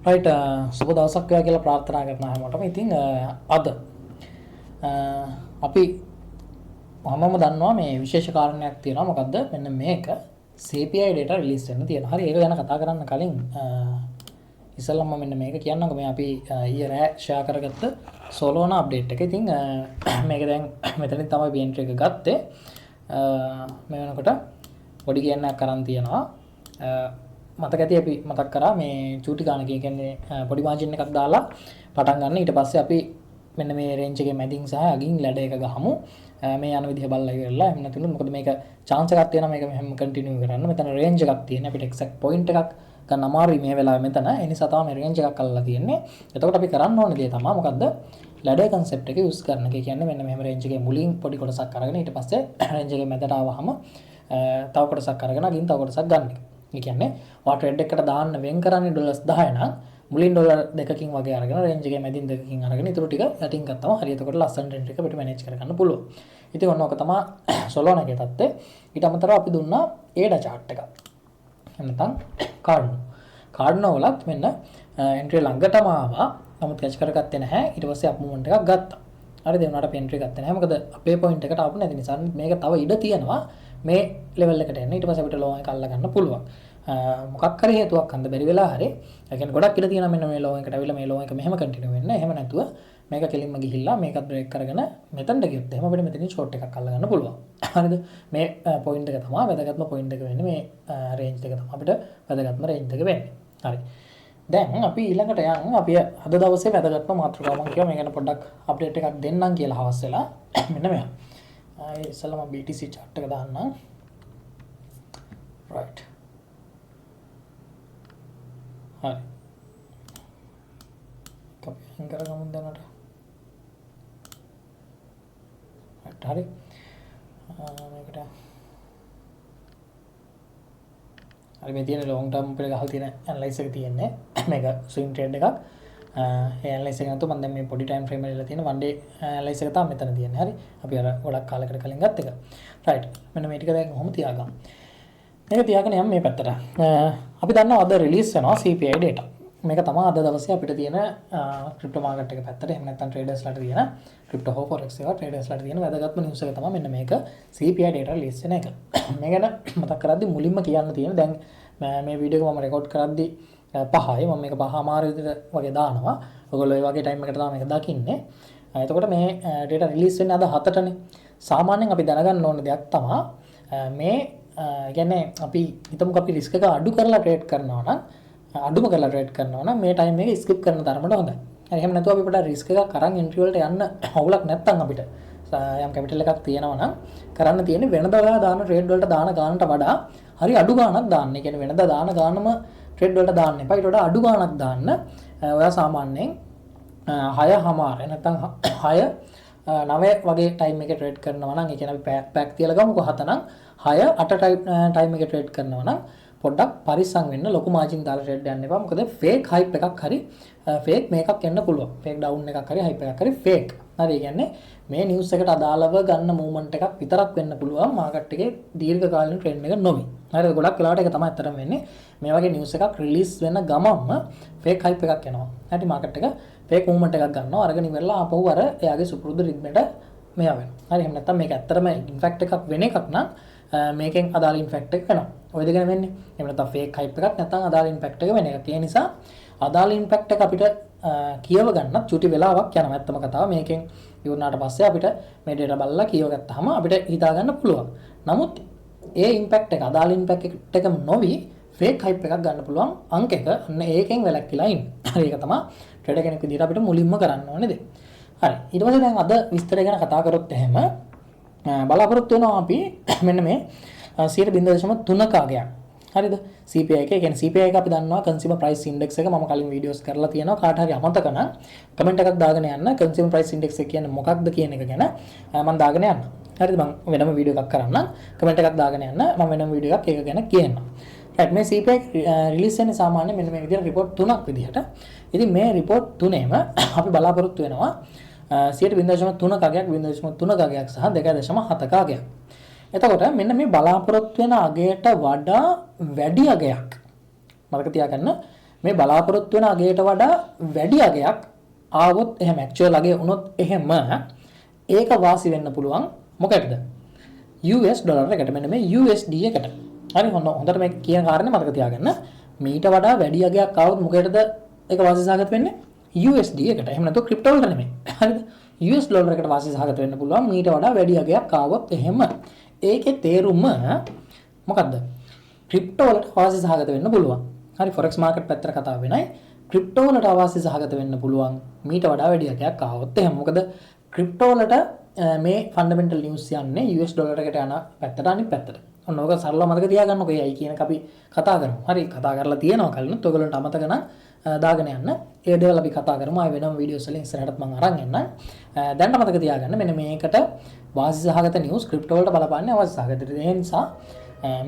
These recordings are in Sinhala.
රයිට් සුබ දවසක් වේවා කියලා ප්‍රාර්ථනා කරනවා හැමෝටම. ඉතින් අද අපි මමම දන්නවා මේ විශේෂ කාරණයක් තියෙනවා. මොකද්ද? මෙන්න මේක CPI data release වෙන්න තියෙනවා. හරි, ඒක ගැන කතා කරන්න කලින් ඉස්සෙල්ලාම මෙන්න මේක කියන්නම්කො. මේ අපි ඊයේ රෑ ෂෙයා කරගත්ත Solana update එක. ඉතින් මේක දැන් මෙතනින් තමයි BNT එක ගත්තේ. මේ වෙනකොට පොඩි කියන්නක් කරන් තියෙනවා. මතක ඇති අපි මතක් කරා මේ චූටි ගානක කියන්නේ පොඩි මාජින් එකක් දාලා පටන් ගන්න. ඊට පස්සේ අපි මෙන්න මේ රේන්ජ් එකේ මැදින් සහ අගින් ලැඩ එක ගහමු. මේ යන විදිහ බලලා ඉවරලා එහෙම නැතුණු මොකද මේක chance එකක් තියෙනවා මේක මෙහෙම කන්ටිනියු කරන්න. මෙතන රේන්ජ් එකක් තියෙන අපිට එක්සැක්ට් පොයින්ට් එකක් ගන්න අමාරුයි මේ වෙලාවේ මෙතන. ඒ නිසා තමයි මේ රේන්ජ් එකක් අල්ලලා තියෙන්නේ. එතකොට අපි කරන්න ඕනේ දේ තමයි මොකද්ද? ලැඩර් කන්සෙප්ට් එක යූස් කරන එක. කියන්නේ මෙන්න මෙහෙම රේන්ජ් එකේ මුලින් පොඩි කොටසක් අරගෙන ඊට පස්සේ රේන්ජ් එකේ මැදට ආවහම තව කොටසක් අරගෙන අගින් තව කොටසක් ගන්න එක. ඒ කියන්නේ ඔයා ට්‍රේඩ් එකකට දාන්න වෙන් කරන්නේ ඩොලර්ස් 10 නම් මුලින් ඩොලර් දෙකකින් වගේ අරගෙන රේන්ජ් එකේ මැදින් දෙකකින් අරගෙන ඊටු ටික යටින් ගත්තම හරිය. එතකොට ලස්සන රේන්ජ් එක අපිට මැනේජ් කරගන්න පුළුවන්. ඉතින් ඔන්න ඔක තමයි Solana එකේ තත්ත්වය. ඊට අමතරව අපි දුන්නා ADA chart එක. එහෙම නැත්නම් Cardano වලත් මෙන්න entry ළඟටම ආවා. නමුත් catch කරගත්තේ නැහැ. ඊට පස්සේ up movement එකක් ගත්තා. හරිද? ඒ වුණාට අපි entry ගත්තේ නැහැ. මොකද අපේ point එකට ආපු නැති නිසා මේක තව ඉඩ තියෙනවා. මේ ලෙවල් එකට එන්න ඊට පස්සේ අපිට ලෝ එක අල්ල ගන්න පුළුවන්. මොකක් හරි හේතුවක් හන්ද බැරි වෙලා හරි. ඒ කියන්නේ ගොඩක් ඉඩ තියෙනවා මෙන්න මේ ලෝ එකට අවිලා මේ ලෝ එක මෙහෙම කන්ටිනියු වෙන්න. එහෙම නැතුව මේක කෙලින්ම ගිහිල්ලා මේකත් බ්‍රේක් කරගෙන මෙතනට ගියොත් එහෙම අපිට මෙතනින් ෂෝට් එකක් අල්ල ගන්න පුළුවන්. හරිද? මේ පොයින්ට් එක තමයි වැදගත්ම පොයින්ට් එක වෙන්නේ. මේ රේන්ජ් එක තමයි අපිට වැදගත්ම රේන්ජ් එක වෙන්නේ. හරි. දැන් අපි ඊළඟට යන් අපි අද දවසේ වැදගත්ම මාතෘකාව මම කියවා මේ ගැන පොඩ්ඩක් අප්ඩේට් එකක් දෙන්නම් කියලා හවස් වෙලා. මෙන්න මෙයා. ඉස්සෙල්ලාම BTC chart එක දාන්නම්. right. හරි. කපි කරගමු දැනට. හරි. මේකට හරි මේ තියෙන long term පිළ ගහලා තියෙන ඇනලයිස් එක තියෙන්නේ. මේක swing trade එකක්. ඒ ඇනලයිස් එක නැතුව මම දැන් මේ පොඩි time frame එකේ තියෙන one day ඇනලයිස් එක තමයි මෙතන තියෙන්නේ. හරි. අපි අර ගොඩක් කාලයකට කලින් ගත්ත එක. right. මෙන්න මේ ටික දැන් කොහොම තියාගමු. මේක තියාගෙන යන්න මේ පැත්තට. අපි දන්නවා අද රිලීස් වෙනවා CPI data. මේක තමයි අද දවසේ අපිට තියෙන ක්‍රිප්ටෝ මාකට් එක පැත්තට එහෙම නැත්නම් ට්‍රේඩර්ස්ලාට තියෙන ක්‍රිප්ටෝ හෝ ෆොරෙක්ස් එක ට්‍රේඩර්ස්ලාට තියෙන වැදගත්ම නිවුස් එක තමයි මෙන්න මේක CPI data රිලීස් වෙන එක. මේ ගැන මතක් කරද්දි මුලින්ම කියන්න තියෙන දැන් මේ වීඩියෝ එක මම රෙකෝඩ් කරද්දි 5යි මම මේක 5 අමාරු විදිහට වගේ දානවා. ඔයගොල්ලෝ ඒ වගේ ටයිම් එකකට තමයි මේක දකින්නේ. එතකොට මේ data රිලීස් වෙන්නේ අද 7ටනේ. සාමාන්‍යයෙන් අපි දැනගන්න ඕන දෙයක් තමයි මේ කියන්නේ අපි හිතමුකෝ අපි රිස්ක් එක අඩු කරලා ට්‍රේඩ් කරනවා නම් අඩුම කරලා ට්‍රේඩ් කරනවා නම් මේ ටයිම් එකේ ස්කිප් කරන තරමට හොඳයි. හරි එහෙම නැතුව අපි පොඩ්ඩක් රිස්ක් එකක් අරන් එන්ට්‍රි වලට යන්න අවුලක් නැත්තම් අපිට යම් කැපිටල් එකක් තියෙනවා නම් කරන්න තියෙන්නේ වෙනදා දාන ට්‍රේඩ් වලට දාන ගානට වඩා හරි අඩු ගාණක් දාන්න. ඒ කියන්නේ වෙනදා දාන ගානම ට්‍රේඩ් වලට දාන්න එපා. ඊට වඩා අඩු ගාණක් දාන්න. ඔයා සාමාන්‍යයෙන් 6:00 නැත්තම් 6 9 වගේ ටයිම් එකේ ට්‍රේඩ් කරනවා නම් ඒ කියන්නේ අපි පැක් තියලා ගමුකෝ 7 නම් 6 8 ටයිම් එකේ ට්‍රේඩ් කරනවා නම් පොඩ්ඩක් පරිස්සම් වෙන්න ලොකු මාජින් දාලා ට්‍රේඩ් යන්න එපා. මොකද ෆේක් හයිප් එකක් හරි ෆේක් මේකක් එන්න පුළුවන්. ෆේක් ඩවුන් එකක් හරි හයිප් එකක් හරි ෆේක්. හරි ඒ කියන්නේ මේ නිවුස් එකට අදාළව ගන්න මූවමන්ට් එකක් විතරක් වෙන්න පුළුවන් මාකට් එකේ දීර්ඝ කාලින ට්‍රෙන්ඩ් එක නොවි. හරිද? ගොඩක් වෙලාවට ඒක තමයි අත්‍තරම වෙන්නේ. මේ වගේ නිවුස් එකක් රිලීස් වෙන ගමන්ම ෆේක් හයිප් එකක් එනවා. හරි මාකට් එක ෆේක් මූවමන්ට් එකක් ගන්නවා. අරගෙන ඉවරලා ආපහු අර එයාගේ සුපුරුදු රිද්මෙට මෙයා වෙනවා. හරි එහෙම නැත්නම් මේක ඇත්තටම ඉන්ෆැක්ට් එකක් වෙන එකක් නම් මේකෙන් අදාළ ඉන්ෆැක්ට් එක වෙනවා. ඔය දෙකම වෙන්නේ. එහෙම නැත්නම් ෆේක් හයිප් එකක් නැත්නම් අදාළ ඉන්ෆැක්ට් එක වෙන එක. ඒ නිසා අදාළ ඉන්ෆැක්ට් එක අපිට කියව ගන්නත් චුටි වෙලාවක් යනවා. ඇත්තම කතාව මේකෙන් ඉවරනාට පස්සේ අපිට මේ data බලලා කියව ගත්තාම අපිට හිතා ගන්න පුළුවන්. නමුත් ඒ ඉම්පැක්ට් එක අදාළ ඉම්පැක්ට් එක නොවි ෆේක් හයිප් එකක් ගන්න පුළුවන් අංක එක. අන්න ඒකෙන් වැළැක්විලා ඉන්න. හරි ඒක තමයි ට්‍රේඩර් කෙනෙක් විදිහට අපිට මුලින්ම කරන්න ඕනේ දේ. හරි ඊට පස්සේ දැන් අද විස්තරය ගැන කතා කරොත් එහෙම බලාපොරොත්තු වෙනවා අපි මෙන්න මේ 0.3ක අගයක්. හරිද? CPI එක කියන්නේ CPI එක අපි දන්නවා consumer price index එක මම කලින් වීඩියෝස් කරලා තියෙනවා. කාට හරි අමතක නම් කමෙන්ට් එකක් දාගෙන යන්න consumer price index එක කියන්නේ මොකක්ද කියන එක ගැන මම දාගෙන යන්න. හරිද? මම වෙනම වීඩියෝ එකක් කරන්නම්. කමෙන්ට් එකක් දාගෙන යන්න මම වෙනම වීඩියෝ එකක් ඒක ගැන කියන්නම්. right මේ CPI රිලීස් වෙන්නේ සාමාන්‍යයෙන් මෙන්න මේ විදිහට report 3ක් විදිහට. ඉතින් මේ report 3ෙම අපි බලාපොරොත්තු වෙනවා 0.3ක අගයක් 0.3ක අගයක් සහ 2.7ක අගයක්. එතකොට මෙන්න මේ බලාපොරොත්තු වෙන අගයට වඩා වැඩි අගයක් මතක තියාගන්න මේ බලාපොරොත්තු වෙන අගයට වඩා වැඩි අගයක් ආවොත් එහෙම ඇක්චුවල් අගය වුණොත් එහෙම ඒක වාසි වෙන්න පුළුවන් මොකටද? US ඩොලර් එකට. මෙන්න මේ USD එකට. හරි හොඳට මේ කියන කාරණේ මතක තියාගන්න. මීට වඩා වැඩි අගයක් ආවොත් මොකටද ඒක වාසි සහගත වෙන්නේ? USD එකට. එහෙම නැත්නම් ක්‍රිප්ටෝ වලට නෙමෙයි. හරිද? US ඩොලර් එකට වාසි සහගත වෙන්න පුළුවන් මීට වඩා වැඩි අගයක් ආවොත් එහෙම. ඒකේ තේරුම මොකද්ද? ක්‍රිප්ටෝ වලට වාසි සහගත වෙන්න පුළුවන්. හරි forex market පැත්තට කතා වෙනයි. ක්‍රිප්ටෝ වලට වාසි සහගත වෙන්න පුළුවන් මීට වඩා වැඩි අගයක් ආවොත් එහෙම. මොකද ක්‍රිප්ටෝ වලට මේ ෆන්ඩමෙන්ටල් නිවුස් යන්නේ US ඩොලර් එකට යන පැත්තට අනිත් පැත්තට. ඔන්න ඕක සරලව මතක තියාගන්නකෝ. ඒයි කියන එක අපි කතා කරමු. හරි කතා කරලා තියෙනවා කලිනුත්. ඔයගොල්ලන්ට අමතක නම් දාගෙන යන්න. ඒ දේවල් අපි කතා කරමු. ආයෙ වෙනම වීඩියෝස් වලින් ඉස්සරහටත් මම අරන් එන්නම්. දැන් මතක තියාගන්න මෙන්න මේකට වාසි සහගත නිවුස් ක්‍රිප්ටෝ වලට බලපාන්නේ අවශ්‍ය සහගත. ඒ නිසා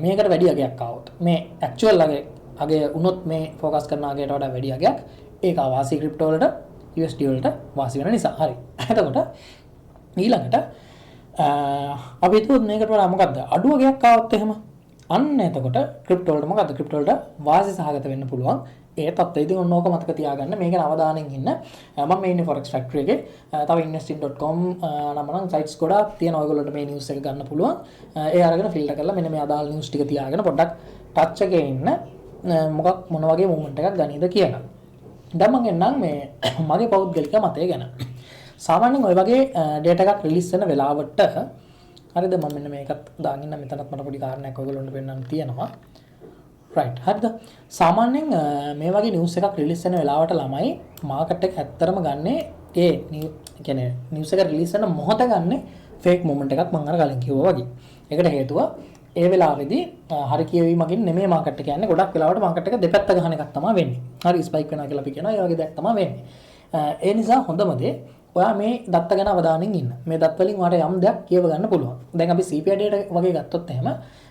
මේකට වැඩි අගයක් ආවොත් මේ ඇක්චුවල් අගය වුණොත් මේ ફોකස් කරන අගයට වඩා වැඩි අගයක් ඒක වාසි ක්‍රිප්ටෝ වලට USD වලට වාසි වෙන නිසා. හරි. එතකොට ඊළඟට අපි හිතුවොත් මේකට වඩා මොකද්ද අඩු අගයක් ආවොත් එහෙම අන්න එතකොට ක්‍රිප්ටෝ වලට මොකද්ද ක්‍රිප්ටෝ වලට වාසි සහගත වෙන්න පුළුවන්. ඒ තත්ත්වය ඉතින් ඔන්න ඕක මතක තියාගන්න. මේක අවධානයෙන් ඉන්න. මම මේ ඉන්නේ forex factory එකේ. තව investing.com නම් sites ගොඩාක් තියෙනවා. ඔයගොල්ලන්ට මේ news එක ගන්න පුළුවන්. ඒ අරගෙන ෆිල්ටර් කරලා මෙන්න මේ අදාළ news ටික තියාගෙන පොඩ්ඩක් touch එකේ ඉන්න. මොන වගේ movement එකක් ගනීද කියලා. දැන් මම එන්නම් මේ මගේ පෞද්ගලික මතය ගැන. සාමාන්‍යයෙන් ওই වගේ data එකක් release වෙන වෙලාවට හරිද මම මෙන්න මේකත් දාගෙන ඉන්න මෙතනත් මට පොඩි කාරණයක් ඔයගොල්ලන්ට පෙන්නන්න තියෙනවා. right හරිද සාමාන්‍යයෙන් මේ වගේ news එකක් release වෙන වෙලාවට ළමයි market එක ඇත්තරම ගන්නේ ඒ කියන්නේ news එක release වෙන මොහොත ගන්නේ fake movement එකක් මම අර කලින් කිව්වා වගේ. ඒකට හේතුව ඒ වෙලාවේදී හරි කියවීමකින් නෙමෙයි market එක යන්නේ. ගොඩක් වෙලාවට market එක දෙපැත්ත ගහන එකක් තමයි වෙන්නේ. හරි spike වෙනවා කියලා අපි කියනවා. ඒ වගේ දෙයක් තමයි වෙන්නේ. ඒ නිසා හොඳම දේ ඔයා මේ දත්ත ගැන අවධානයෙන් ඉන්න. මේ දත් වලින් ඔයාලට යම් දෙයක් කියව ගන්න පුළුවන්. දැන් අපි CPI data වගේ ගත්තොත් එහෙම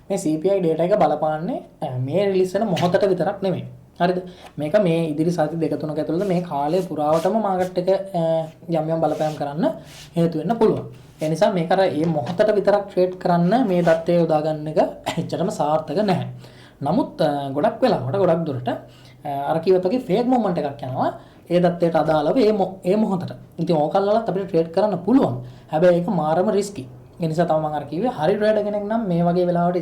මේ CPI data එක බලපාන්නේ මේ රිලීස් වෙන මොහොතට විතරක් නෙමෙයි. හරිද? මේක මේ ඉදිරි සති දෙක තුනක ඇතුළත මේ කාලය පුරාවටම මාකට් එක යම් බලපෑම් කරන්න හේතු වෙන්න පුළුවන්. ඒ නිසා මේක අර මේ මොහොතට විතරක් ට්‍රේඩ් කරන්න මේ දත්තේ යොදා ගන්න එක එච්චරම සාර්ථක නැහැ. නමුත් ගොඩක් වෙලාවට ගොඩක් දුරට අර කිව්වත් වගේ ෆේක් මොමන්ට් එකක් යනවා. ඒ දත්තයට අදාළව ඒ මොහොතට. ඉතින් ඕකල්ලලත් අපිට ට්‍රේඩ් කරන්න පුළුවන්. හැබැයි ඒක මාරම රිස්කි. ඒ නිසා තමයි මම අර කිව්වේ හරි ට්‍රේඩර් කෙනෙක් නම් මේ වගේ වෙලාවට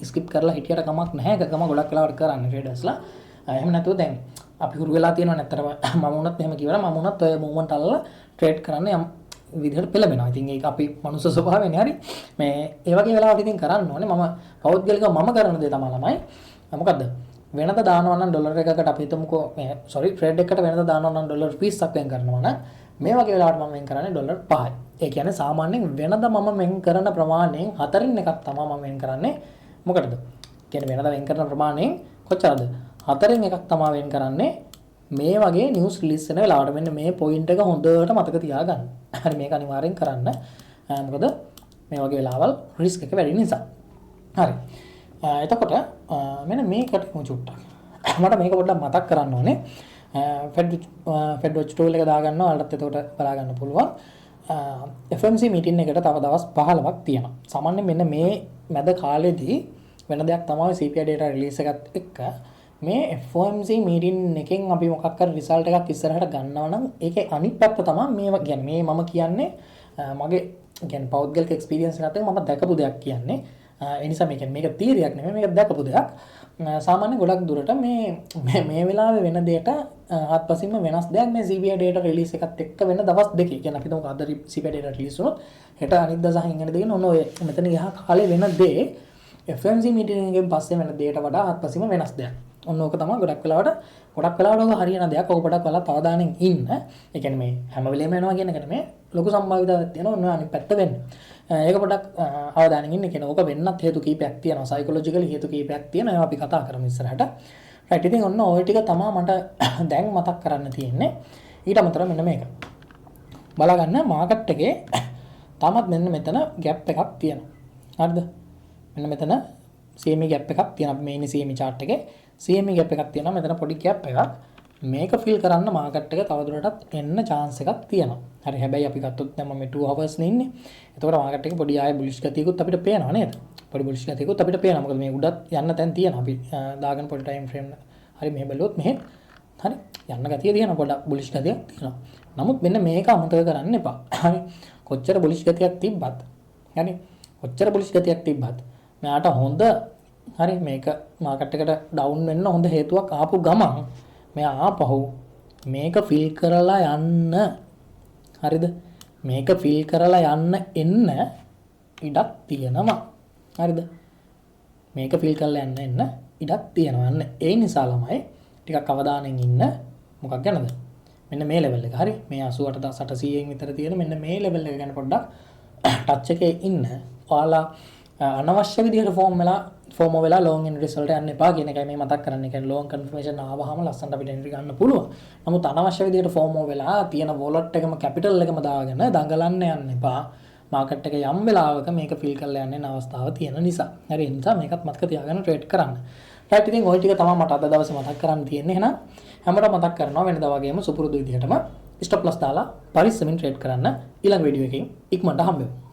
ස්කිප් කරලා හිටියට කමක් නැහැ. ඒකම ගොඩක් වෙලාවට කරන්නේ ට්‍රේඩර්ස්ලා. එහෙම නැතුව දැන් අපි හුරු වෙලා තියෙනවා නැත්තරම මම වුණත් එහෙම කියවලා මම වුණත් ඔය මූවමන්ට් අල්ලලා ට්‍රේඩ් කරන්න යම් විදිහට පෙළඹෙනවා. ඉතින් ඒක අපි මනුස්ස ස්වභාවයනේ හරි. මේ ඒ වගේ වෙලාවට ඉතින් කරන්න ඕනේ. මම පෞද්ගලිකව මම කරන දේ තමයි ළමයි. මොකද්ද? වෙනද දානවා නම් ඩොලර් එකකට අපි හිතමුකෝ ට්‍රේඩ් එකකට වෙනද දානවා නම් ඩොලර් 20ක් වෙන් කරනවා නම් මේ වගේ වෙලාවට මම වෙන් කරන්නේ ඩොලර් 5යි. ඒ කියන්නේ සාමාන්‍යයෙන් වෙනද මම වෙන් කරන ප්‍රමාණයෙන් 4න් එකක් තමයි මම වෙන් කරන්නේ. මොකටද? කියන්නේ වෙනද වෙන් කරන ප්‍රමාණයෙන් කොච්චරද? 4න් එකක් තමයි වෙන් කරන්නේ මේ වගේ නිවුස් රිලීස් වෙන වෙලාවට. මෙන්න මේ පොයින්ට් එක හොඳට මතක තියාගන්න. හරි මේක අනිවාර්යෙන් කරන්න. මොකද මේ වගේ වෙලාවල් රිස්ක් එක වැඩි නිසා. හරි. එතකොට මෙන්න මේකට චුට්ටක් මට මේක පොඩ්ඩක් මතක් කරන්න ඕනේ. Fed watch tool එක දාගන්නවා. ඔයාලටත් එතකොට බලා ගන්න පුළුවන්. FOMC meeting එකට තව දවස් 15ක් තියෙනවා. සාමාන්‍යයෙන් මෙන්න මේ මැද කාලෙදී වෙන දෙයක් තමයි CPI data release එකත් එක්ක මේ FOMC meeting එකෙන් අපි මොකක් හරි result එකක් ඉස්සරහට ගන්නවා නම් ඒකේ අනිත් පැත්ත තමයි මේ කියන්නේ මේ මම කියන්නේ මගේ කියන්නේ පෞද්ගලික experience එකත් එක්ක මම දැකපු දෙයක් කියන්නේ. ඒ නිසා මේක තීරියක් නෙමෙයි මේක දැකපු දෙයක්. සාමාන්‍ය ගොඩක් දුරට මේ වෙලාවේ වෙන දෙයට ආත්පසින්ම වෙනස් දෙයක් මේ CPI data release එකත් එක්ක වෙන දවස් දෙකේ. කියන්නේ අපි තුමු අද CPI data release වුණොත් හෙට අනිද්දා සහ ඉංගන දෙකේ ඔන්න ඔය මෙතන ගියා කාලේ වෙන දේ FOMC meeting එකෙන් පස්සේ වෙන දෙයට වඩා ආත්පසින්ම වෙනස් දෙයක්. ඔන්න ඕක තමයි ගොඩක් වෙලාවට ඔක හරියන දෙයක්. ඔක පොඩක් වෙලා අවධානයෙන් ඉන්න. ඒ කියන්නේ මේ හැම වෙලේම වෙනවා කියන එක නෙමෙයි. ලොකු සම්භාවිතාවක් තියෙනවා ඔන්න අනිත් පැත්ත වෙන්න. ඒක පොඩක් අවධානයෙන් ඉන්න කියන ඕක වෙන්නත් හේතු කීපයක් තියෙනවා. සයිකොලොජිකලි හේතු කීපයක් තියෙනවා. ඒවා අපි කතා කරමු ඉස්සරහට. රයිට් ඉතින් ඔන්න ওই ටික තමයි මට දැන් මතක් කරන්න තියෙන්නේ. ඊට අමතරව මෙන්න මේක. බලාගන්න මාකට් එකේ තාමත් මෙන්න මෙතන ગેප් එකක් තියෙනවා. හරිද? මෙන්න මෙතන CME gap එකක් තියෙනවා. අපි මේ ඉන්නේ CME chart එකේ. CME gap එකක් තියෙනවා. මෙතන පොඩි gap එකක්. මේක fill කරන්න මාකට් එක තවදුරටත් එන්න chance එකක් තියෙනවා. හරි හැබැයි අපි ගත්තොත් දැන් මම 2 hours නේ ඉන්නේ. එතකොට මාකට් එකේ පොඩි ආයෙ bullish ගතියකුත් අපිට පේනවා නේද? පොඩි bullish ගතියකුත් අපිට පේනවා. මොකද මේ උඩත් යන්න තැන් තියෙනවා. අපි දාගෙන පොඩි time frame හරි මෙහෙ බැලුවොත් මෙහෙ හරි යන්න ගතිය තියෙනවා පොඩ්ඩක් බුලිෂ් ගතියක් තියෙනවා. නමුත් මෙන්න මේක අමතක කරන්න එපා. හරි කොච්චර බුලිෂ් ගතියක් තිබ්බත් හරි කොච්චර බුලිෂ් ගතියක් තිබ්බත් මෙයාට හොඳ හරි මේක මාකට් එකට ඩවුන් වෙන්න හොඳ හේතුවක් ආපු ගමන් මෙයා ආපහු මේක ෆිල් කරලා යන්න හරිද මේක ෆිල් කරලා යන්න එන්න ඉඩක් තියෙනවා. හරිද මේක ෆිල් කරලා යන්න එන්න ඉඩක් තියෙනවා. ඒ නිසා ළමයි ටිකක් අවධානයෙන් ඉන්න. මොකක් ගැනද? මෙන්න මේ ලෙවල් එක. හරි මේ 88800න් විතර තියෙන මෙන්න මේ ලෙවල් එක ගැන පොඩ්ඩක් ටච් එකේ ඉන්න. ඔයාලා අනවශ්‍ය විදිහට ෆෝම් වෙලා ලොන් එන්ට්‍රීස් වලට යන්න එපා කියන එකයි මේ මතක් කරන්නේ. කියන්නේ ලොන් කන්ෆර්මේෂන් ආවහම ලස්සනට අපිට එන්ට්‍රි ගන්න පුළුවන්. නමුත් අනවශ්‍ය විදිහට ෆෝම් වෙලා තියෙන වොලට් එකම කැපිටල් එකම දාගෙන දඟලන්න යන්න එපා. මාකට් එක යම් වෙලාවක මේක ෆිල් කරලා යන්න අවස්ථාව තියෙන නිසා. හරි ඒ නිසා මේකත් මතක තියාගෙන ට්‍රේඩ් කරන්න. රයිට් ඉතින් ওই ටික තමයි මට අද දවසේ මතක් කරන්න තියෙන්නේ. එහෙනම් හැමෝටම මතක් කරනවා වෙනදා වගේම සුපුරුදු විදිහටම ස්ටොප් ලොස් දාලා පරිස්සමින් ට්‍රේඩ් කරන්න. ඊළඟ වීඩියෝ එකකින් ඉක්මනට හම්බෙමු.